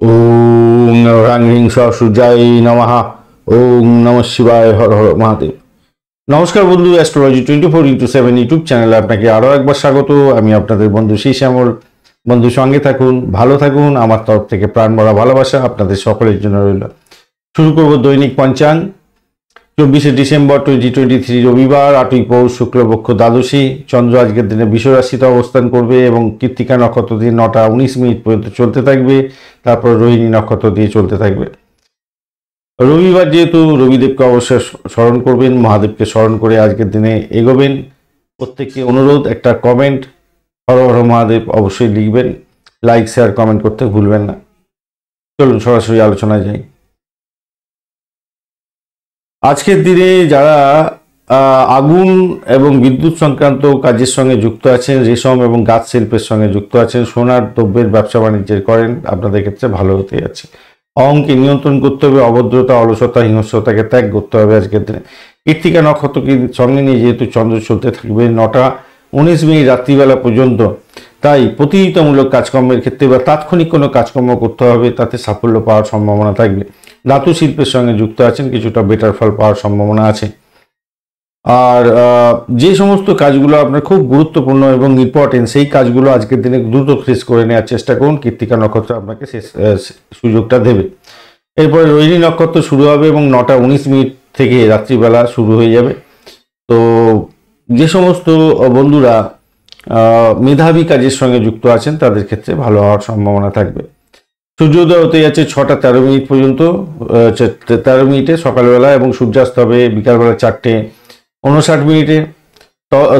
ওং হ্রাং হ্রিং সূর্যায় নমঃ। ওং নমঃ শিবায়, হর হর মহাদেব। নমস্কার বন্ধু, অ্যাস্ট্রোলজি 24x7 ইউটিউব চ্যানেলে আপনাকে আরও একবার স্বাগত। আমি আপনাদের বন্ধু শ্রী শ্যামল। বন্ধু, সঙ্গে থাকুন, ভালো থাকুন। আমার তরফ থেকে প্রাণ ভরা ভালোবাসা আপনাদের সকলের জন্য রইল। শুরু করব দৈনিক পঞ্চাঙ্গ। 24শে ডিসেম্বর 2023 রবিবার, 8ই পৌষ, শুক্লপক্ষ দ্বাদশী। চন্দ্র আজকের দিনে বৃষ রাশিতে অবস্থান করবে এবং কৃত্তিকা নক্ষত্র দিয়ে 9টা 19 মিনিট পর্যন্ত চলতে থাকবে। তারপর রোহিণী নক্ষত্র দিয়ে চলতে থাকবে। রবিবার যেহেতু, রবিদেবকে অবশ্যই স্মরণ করবেন, মহাদেবকে স্মরণ করে আজকের দিনে এগোবেন। প্রত্যেককে অনুরোধ, একটা কমেন্ট হর হর মহাদেব অবশ্যই লিখবেন। লাইক শেয়ার কমেন্ট করতে ভুলবেন না। চলুন সরাসরি আলোচনায় যাই। আজকের দিনে যারা আগুন এবং বিদ্যুৎ সংক্রান্ত কাজের সঙ্গে যুক্ত আছেন, রেশম এবং গাছ শিল্পের সঙ্গে যুক্ত আছেন, সোনার দ্রব্যের ব্যবসা বাণিজ্য করেন, আপনাদের ক্ষেত্রে ভালো হতে যাচ্ছে। অহংকে নিয়ন্ত্রণ করতে হবে, অভদ্রতা, অলসতা, হিংস্রতাকে ত্যাগ করতে হবে আজকের দিনে। কৃত্তিকা নক্ষত্রকে সঙ্গে নিয়ে যেহেতু চন্দ্র চলতে থাকবে 9টা 19 মিনিট রাত্রিবেলা পর্যন্ত, তাই প্রতিযোগিতামূলক কাজকর্মের ক্ষেত্রে বা তাৎক্ষণিক কোনো কাজকর্ম করতে হবে, তাতে সাফল্য পাওয়ার সম্ভাবনা থাকবে। ধাতু শিল্পের সঙ্গে যুক্ত আছেন, কিছুটা বেটার ফল পাওয়ার সম্ভাবনা আছে। আর যে সমস্ত কাজগুলো আপনার খুব গুরুত্বপূর্ণ এবং ইম্পর্টেন্ট, সেই কাজগুলো আজকের দিনে দ্রুত শেষ করে নেওয়ার চেষ্টা করুন। কৃত্তিকা নক্ষত্র আপনাকে সুযোগটা দেবে। এরপরে রোহিণী নক্ষত্র শুরু হবে এবং 9টা 19 মিনিট থেকে রাত্রিবেলা শুরু হয়ে যাবে। তো যে সমস্ত বন্ধুরা মেধাবী কাজের সঙ্গে যুক্ত আছেন, তাদের ক্ষেত্রে ভালো হওয়ার সম্ভাবনা থাকবে। সূর্যোদয় হতে যাচ্ছে 6টা 13 মিনিট পর্যন্ত, 13 মিনিটে সকালবেলা, এবং সূর্যাস্ত হবে বিকালবেলা 4টে 59 মিনিটে।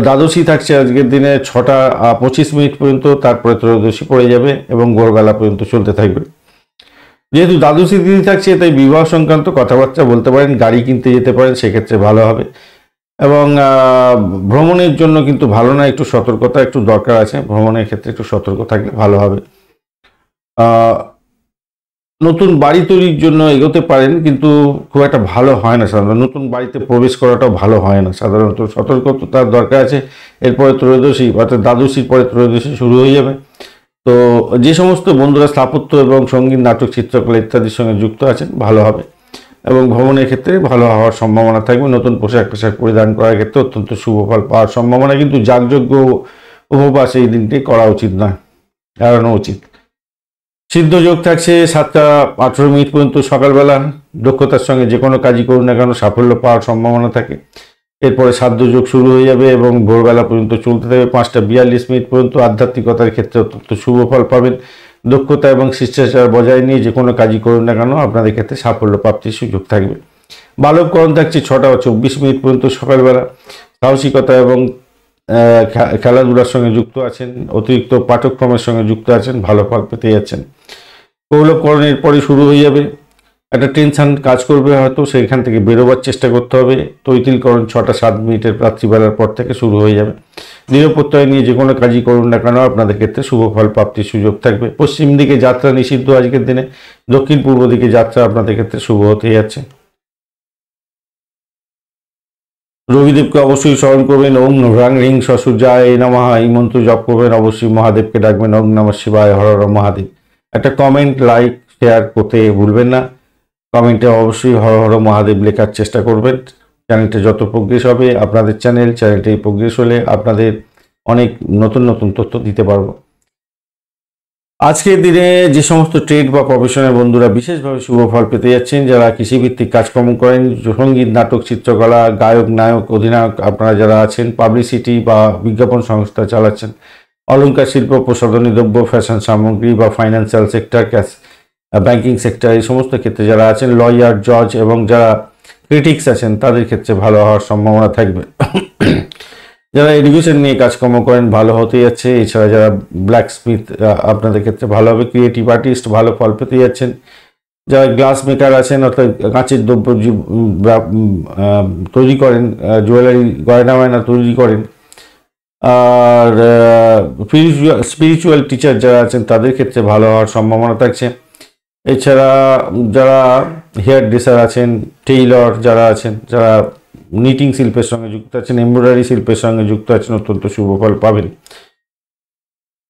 দ্বাদশী থাকছে আজকের দিনে 6টা 25 মিনিট পর্যন্ত, তারপরে ত্রয়োদশী পড়ে যাবে এবং ভোরবেলা পর্যন্ত চলতে থাকবে। যেহেতু দ্বাদশী তিথি থাকছে, তাই বিবাহ সংক্রান্ত কথাবার্তা বলতে পারেন, গাড়ি কিনতে যেতে পারেন, সেক্ষেত্রে ভালো হবে। এবং ভ্রমণের জন্য কিন্তু ভালো না, একটু সতর্কতা একটু দরকার আছে। ভ্রমণের ক্ষেত্রে একটু সতর্ক থাকলে ভালো হবে। নতুন বাড়ি তৈরির জন্য এগোতে পারেন, কিন্তু খুব একটা ভালো হয় না সাধারণত। নতুন বাড়িতে প্রবেশ করাটাও ভালো হয় না সাধারণত, সতর্কতার দরকার আছে। এরপরে ত্রয়োদশী, অর্থাৎ দ্বাদশীর পরে ত্রয়োদশী শুরু হয়ে যাবে। তো যে সমস্ত বন্ধুরা স্থাপত্য এবং সঙ্গীত, নাটক, চিত্রকলা ইত্যাদির সঙ্গে যুক্ত আছেন, ভালো হবে। এবং ভ্রমণের ক্ষেত্রে ভালো হওয়ার সম্ভাবনা থাকবে। নতুন পোশাক পরিধান করার ক্ষেত্রে অত্যন্ত শুভ ফল পাওয়ার সম্ভাবনা, কিন্তু যাগযজ্ঞ উপবাস এই দিনটি করা উচিত নয়, এড়ানো উচিত। সিদ্ধ যোগ থাকছে 7টা 18 মিনিট পর্যন্ত সকালবেলা। দক্ষতার সঙ্গে যে কোনো কাজই করুন না কেন, সাফল্য পাওয়ার সম্ভাবনা থাকে। এরপরে সাধ্য যোগ শুরু হয়ে যাবে এবং ভোরবেলা পর্যন্ত চলতে থাকবে 5টা 42 মিনিট পর্যন্ত। আধ্যাত্মিকতার ক্ষেত্রে অত্যন্ত শুভ ফল পাবেন। দক্ষতা এবং শিষ্টাচার বজায় নিয়ে যে কোনো কাজই করুন না কেন, আপনাদের ক্ষেত্রে সাফল্য প্রাপ্তির সুযোগ থাকবে। বালবকরণ থাকছে 6টা 24 মিনিট পর্যন্ত সকালবেলা। সাহসিকতা এবং খেলাধুলার সঙ্গে যুক্ত আছেন, অতিরিক্ত পাঠক্রমের সঙ্গে যুক্ত আছেন, ভালো ফল পেতে যাচ্ছেন। কৌলবকরণের পরে শুরু হয়ে যাবে, একটা টেনশন কাজ করবে, হয়তো সেইখান থেকে বেরোবার চেষ্টা করতে হবে। তৈতিলকরণ 6টা 7 মিনিটের রাত্রিবেলার পর থেকে শুরু হয়ে যাবে। দৃঢ় প্রত্যয় নিয়ে যে কোনো কাজই করুন না কেন, আপনাদের ক্ষেত্রে শুভ ফল প্রাপ্তির সুযোগ থাকবে। পশ্চিম দিকে যাত্রা নিষিদ্ধ আজকের দিনে, দক্ষিণ পূর্ব দিকে যাত্রা আপনাদের ক্ষেত্রে শুভ হতে যাচ্ছে। রবিদেবকে অবশ্যই স্মরণ করবেন। ওং হ্রাং হ্রিং সূর্যায় নমঃ, এই মন্ত্র জপ করবেন। অবশ্যই মহাদেবকে ডাকবেন, ওং নমঃ শিবায়, হর হর মহাদেব। একটা কমেন্ট, লাইক, শেয়ার করতে ভুলবেন না। কমেন্টে অবশ্যই হর হর মহাদেব লেখার চেষ্টা করবেন। চ্যানেলটা যত প্রোগ্রেস হবে, আপনাদের চ্যানেলটাই প্রোগ্রেস হলে আপনাদের অনেক নতুন নতুন তথ্য দিতে পারবো। আজকের দিনে যে সমস্ত ট্রেড বা প্রফেশনের বন্ধুরা বিশেষভাবে শুভ ফল পেতে যাচ্ছেন, যারা কৃষিভিত্তিক কাজকর্ম করেন, সঙ্গীত, নাটক, চিত্রকলা, গায়ক, নায়ক, অধিনায়ক, আপনারা যারা আছেন, পাবলিসিটি বা বিজ্ঞাপন সংস্থা চালাচ্ছেন, অলংকার শিল্প, প্রসাধনী দ্রব্য, ফ্যাশন সামগ্রী বা ফাইন্যান্সিয়াল সেক্টর, ব্যাংকিং সেক্টর, এই সমস্ত ক্ষেত্রে যারা আছেন, লয়ার, জজ এবং যারা ক্রিটিক্স আছেন, তাদের ক্ষেত্রে ভালো হওয়ার সম্ভাবনা থাকবে। যারা এডুকেশন নিয়ে কাজকর্ম করেন, ভালো হতে যাচ্ছে। এছাড়া যারা ব্ল্যাক স্মিথ, আপনাদের ক্ষেত্রে ভালো হবে। ক্রিয়েটিভ আর্টিস্ট, ভালো ফল পেতে যাচ্ছেন। যারা গ্লাস মেকার আছেন, অর্থাৎ কাঁচের দ্রব্য তৈরি করেন, জুয়েলারি, গয়না বায়না তৈরি করেন, আর স্পিরিচুয়াল টিচার যারা আছেন, তাদের ক্ষেত্রে ভালো হওয়ার সম্ভাবনা থাকছে। এছাড়া যারা হেয়ার ড্রেসার আছেন, টেইলর যারা আছেন, যারা নিটিং শিল্পের সঙ্গে যুক্ত আছেন, এমব্রয়ডারি শিল্পের সঙ্গে যুক্ত আছেন, অত্যন্ত শুভ ফল পাবেন।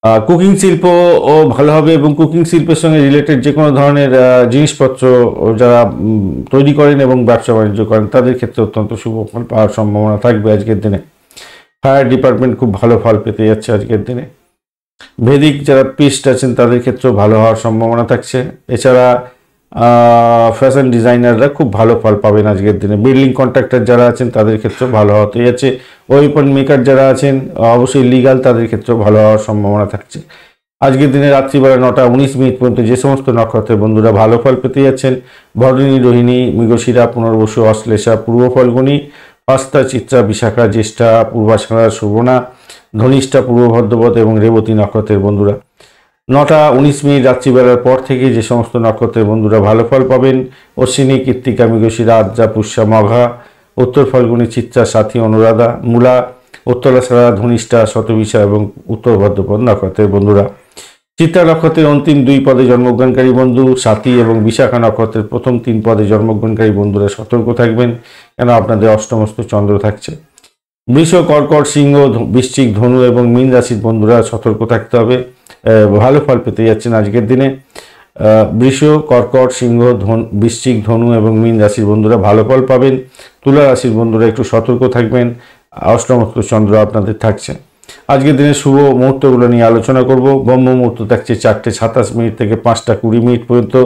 কুকিং শিল্প ও ভালো হবে এবং কুকিং শিল্পের সঙ্গে রিলেটেড যে কোনো ধরনের জিনিসপত্র যারা তৈরি করেন এবং ব্যবসা বাণিজ্য করেন তাদের ক্ষেত্রে অত্যন্ত শুভ ফল পাওয়ার সম্ভাবনা থাকবে আজকের দিনে। ফায়ার ডিপার্টমেন্ট খুব ভালো ফল পেতে যাচ্ছে আজকের দিনে। ভেদিক যারা পিস্ট আছেন তাদের ক্ষেত্রেও ভালো হওয়ার সম্ভাবনা থাকছে। এছাড়া ফ্যাশন ডিজাইনাররা খুব ভালো ফল পাবেন আজকের দিনে। বিল্ডিং কন্ট্রাক্টর যারা আছেন তাদের ক্ষেত্রেও ভালো হতে যাচ্ছে। ওয়েপন মেকার যারা আছেন অবশ্যই লিগাল তাদের ক্ষেত্রেও ভালো হওয়ার সম্ভাবনা থাকছে। আজকের দিনে রাত্রিবেলা 9:19 পর্যন্ত যে সমস্ত নক্ষত্রের বন্ধুরা ভালো ফল পেতে যাচ্ছেন: ভরণী, রোহিণী, মৃগশিরা, পুনর্বসু, অশ্লেষা, পূর্ব ফল্গুনী, হস্তা, চিত্রা, বিশাখা, জ্যেষ্ঠা, পূর্বাষাঢ়া, শ্রবণা, ধনিষ্ঠা, পূর্ব ভদ্রপদ এবং রেবতী নক্ষত্রের বন্ধুরা 9:19 রাত্রিবেলার পর থেকে যে সমস্ত নক্ষত্রের বন্ধুরা ভালো ফল পাবেন: অশ্বিনী, কৃত্তিকা, মৃগশিরা, আদ্রা, পুষ্যা, মঘা, উত্তর ফল্গুনী, চিত্রা, সাথী, অনুরাধা, মূলা, উত্তরাষাঢ়া, ধনিষ্ঠা, শতবিশা এবং উত্তর ভদ্রপদ নক্ষত্রের বন্ধুরা। চিত্রা নক্ষত্রের অন্তিম 2 পদে জন্মগ্রহণকারী বন্ধু, সাথী এবং বিশাখা নক্ষত্রের প্রথম 3 পদে জন্মগ্রহণকারী বন্ধুরা সতর্ক থাকবেন, কেন আপনাদের অষ্টমস্ত চন্দ্র থাকছে। বৃষ, কর্কট, সিংহ, বৃশ্চিক, ধনু এবং মীন রাশির বন্ধুরা সতর্ক থাকতে হবে। ভালো ফল পেতে যাচ্ছেন আজকের দিনে। বৃষ, কর্কট, সিংহ, বৃশ্চিক, ধনু এবং মীন রাশির বন্ধুরা ভালো ফল পাবেন। তুলা রাশির বন্ধুরা একটু সতর্ক থাকবেন, অষ্টমস্ত চন্দ্র আপনাদের থাকছে। আজকের দিনে শুভ মুহূর্তগুলো নিয়ে আলোচনা করব। ব্রহ্ম মুহূর্ত থাকছে 4:27 থেকে 5:20 পর্যন্ত।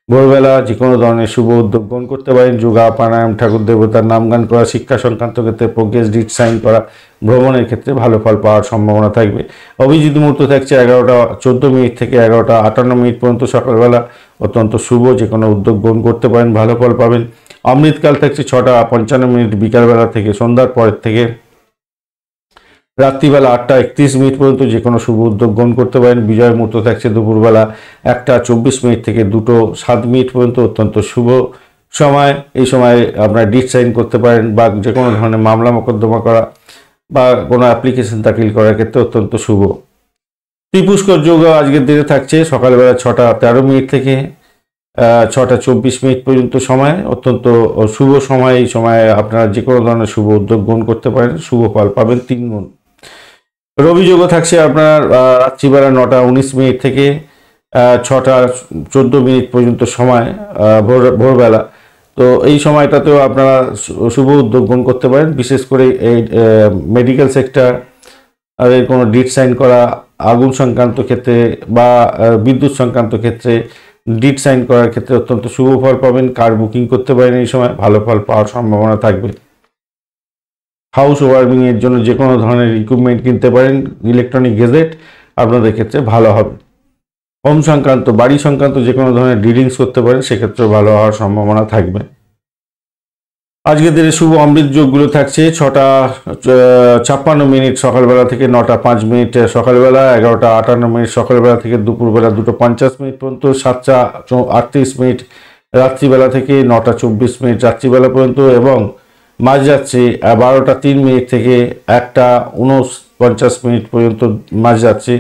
ভোরবেলা যে কোনো ধরনের শুভ উদ্যোগ গ্রহণ করতে পারেন। যোগা, প্রাণায়াম, ঠাকুর দেবতার নাম গান করা, শিক্ষা সংক্রান্ত ক্ষেত্রে প্রোগ্রেস ডিট সাইন করা, ভ্রমণের ক্ষেত্রে ভালো ফল পাওয়ার সম্ভাবনা থাকবে। অভিজিৎ মুহূর্ত থাকছে 11:14 থেকে 11:58 পর্যন্ত সকালবেলা, অত্যন্ত শুভ, যে কোনো উদ্যোগ গ্রহণ করতে পারেন, ভালো ফল পাবেন। অমৃতকাল থাকছে 6:55 বিকালবেলা থেকে সন্ধ্যার পরের থেকে রাত্রিবেলা 8:31 পর্যন্ত, যে কোনো শুভ উদ্যোগ গ্রহণ করতে পারেন। বিজয় মুহূর্ত থাকছে দুপুরবেলা 1:24 থেকে 2:07 পর্যন্ত, অত্যন্ত শুভ সময়। এই সময় আপনারা ডিট সাইন করতে পারেন বা যে কোনো ধরনের মামলা মোকদ্দমা করা বা কোনো অ্যাপ্লিকেশন দাখিল করার ক্ষেত্রে অত্যন্ত শুভ। ত্রিপুষ্কর যোগ আজকের দিনে থাকছে সকালবেলা 6:13 থেকে 6:24 পর্যন্ত সময়, অত্যন্ত শুভ সময়। এই সময় আপনারা যে কোনো ধরনের শুভ উদ্যোগ গ্রহণ করতে পারেন, শুভ ফল পাবেন 3 গুণ। রবি যোগ থাকছে আপনার রাত্রিবেলা 9:19 থেকে 6:14 পর্যন্ত সময়, ভোরবেলা। তো এই সময়টাতেও আপনারা শুভ উদ্যোগ গ্রহণ করতে পারেন, বিশেষ করে এই মেডিকেল সেক্টর আর কোনো ডিট সাইন করা, আগুন সংক্রান্ত ক্ষেত্রে বা বিদ্যুৎ সংক্রান্ত ক্ষেত্রে ডিট সাইন করার ক্ষেত্রে অত্যন্ত শুভ ফল পাবেন। কার বুকিং করতে পারেন, এই সময় ভালো ফল পাওয়ার সম্ভাবনা থাকবে। হাউস ওয়ার্মিং এর জন্য যে কোনো ধরনের ইকুইপমেন্ট কিনতে পারেন, ইলেকট্রনিক গেজেট আপনাদের ক্ষেত্রে ভালো হবে। হোম সংক্রান্ত, বাড়ি সংক্রান্ত যে কোনো ধরনের ডিলিংস করতে পারেন, সেক্ষেত্রে ভালো হওয়ার সম্ভাবনা থাকবে। আজকের দিনে শুভ অমৃত যোগগুলো থাকছে 6:56 সকালবেলা থেকে 9:05 সকালবেলা, 11:58 সকালবেলা থেকে দুপুরবেলা 2:50 পর্যন্ত, 7:38 রাত্রিবেলা থেকে 9:24 রাত্রিবেলা পর্যন্ত এবং মাঝরাত্রি 12:03 থেকে 1:49 পর্যন্ত মাঝরাত্রি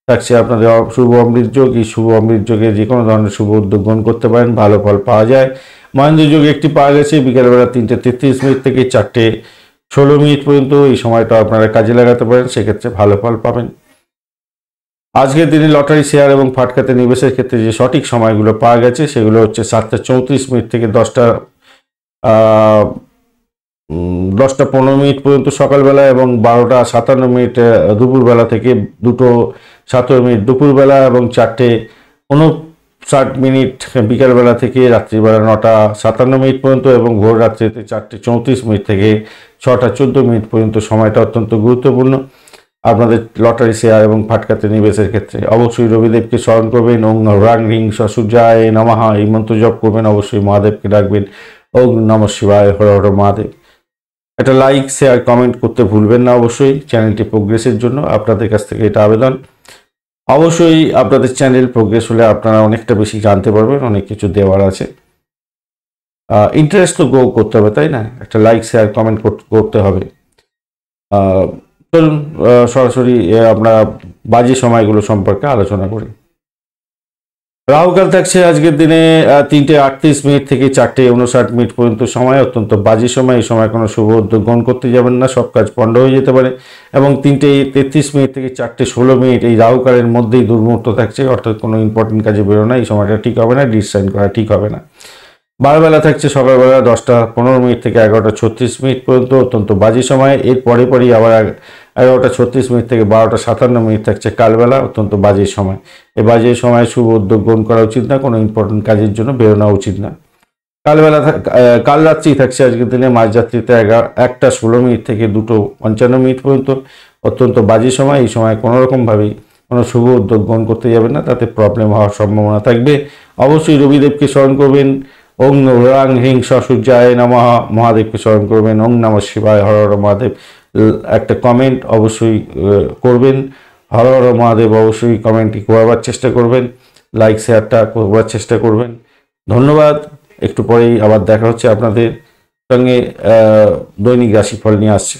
থাকছে আপনাদের শুভ অমৃত যোগ। এই শুভ অমৃত যোগে যে কোনো ধরনের শুভ উদ্যোগ গ্রহণ করতে পারেন, ভালো ফল পাওয়া যায়। মহেন্দ্র যোগ একটি পাওয়া গেছে বিকেলবেলা 3:33 থেকে 4:16 পর্যন্ত। এই সময়টা আপনারা কাজে লাগাতে পারেন, সেক্ষেত্রে ভালো ফল পাবেন। আজকের দিনে লটারি, শেয়ার এবং ফাটকাতে নিবেশের ক্ষেত্রে যে সঠিক সময়গুলো পাওয়া গেছে সেগুলো হচ্ছে 7:34 থেকে 10:15 পর্যন্ত সকালবেলা এবং 12:57 দুপুরবেলা থেকে 2:17 দুপুরবেলা এবং 4:59 বিকালবেলা থেকে রাত্রিবেলা 9:57 পর্যন্ত এবং ভোর রাত্রিতে 4:34 থেকে 6:14 পর্যন্ত সময়টা অত্যন্ত গুরুত্বপূর্ণ আপনাদের লটারি, শেয়ার এবং ফাটকাতে নিবেশের ক্ষেত্রে। অবশ্যই রবিদেবকে স্মরণ করবেন, ওং হ্রাং হ্রিং সূর্যায় নমঃ এই মন্ত্র জপ করবেন। অবশ্যই মহাদেবকে ডাকবেন, ওং নমঃ শিবায়, হর হর মহাদেব। একটা লাইক, শেয়ার, কমেন্ট করতে ভুলবেন না। অবশ্যই চ্যানেলটি প্রোগ্রেসের জন্য আপনাদের কাছ থেকে এটা আবেদন। অবশ্যই আপনাদের চ্যানেল প্রোগ্রেস হলে আপনারা অনেকটা বেশি জানতে পারবেন, অনেক কিছু দেওয়ার আছে। ইন্টারেস্ট তো গ্রো করতে হবে, তাই না? একটা লাইক, শেয়ার, কমেন্ট করতে হবে। চলুন সরাসরি আমরা বাজে সময়গুলো সম্পর্কে আলোচনা করি। রাহুকাল থাকছে আজকের দিনে 3:38 থেকে 4:59 পর্যন্ত সময়, অত্যন্ত বাজে সময়। এই সময় কোনো শুভ উদ্যোগ গ্রহণ করতে যাবেন না, সব কাজ পণ্ড হয়ে যেতে পারে। এবং 3:33 থেকে 4:16 এই রাহুকালের মধ্যেই দুর্মুহূর্ত থাকছে, অর্থাৎ কোনো ইম্পর্টেন্ট কাজে বেরো না, এই সময়টা ঠিক হবে না, ডিসাইন করা ঠিক হবে না। বারবেলা থাকছে সকালবেলা 10:15 থেকে 11:36 পর্যন্ত, অত্যন্ত বাজে সময়। এর পরেই আবার 11:36 থেকে 12:57 থাকছে কালবেলা, অত্যন্ত বাজে সময়। এই বাজে সময় শুভ উদ্যোগ গ্রহণ করা উচিত না, কোনো ইম্পর্টেন্ট কাজের জন্য বেরোনো উচিত না। কাল রাত্রি থাকছে আজকের দিনে মাঝরাত্রিতে 1:16 থেকে 2:55 পর্যন্ত, অত্যন্ত বাজে সময়। এই সময় কোনো রকমভাবেই কোনো শুভ উদ্যোগ গ্রহণ করতে যাবেন না, তাতে প্রবলেম হওয়ার সম্ভাবনা থাকবে। অবশ্যই রবিদেবকে স্মরণ করবেন। ওং হ্রাং হিং সূর্যায় নমঃ, মহাদেবকে স্মরণ করবেন। ওং নমঃ শিবায়, হর হর মহাদেব। একটা কমেন্ট অবশ্যই করবেন, হর হর মহাদেব অবশ্যই কমেন্টটি করবার চেষ্টা করবেন, লাইক শেয়ারটা করবার চেষ্টা করবেন। ধন্যবাদ। একটু পরেই আবার দেখা হচ্ছে আপনাদের সঙ্গে। দৈনিক রাশিফল নিয়ে আসছে।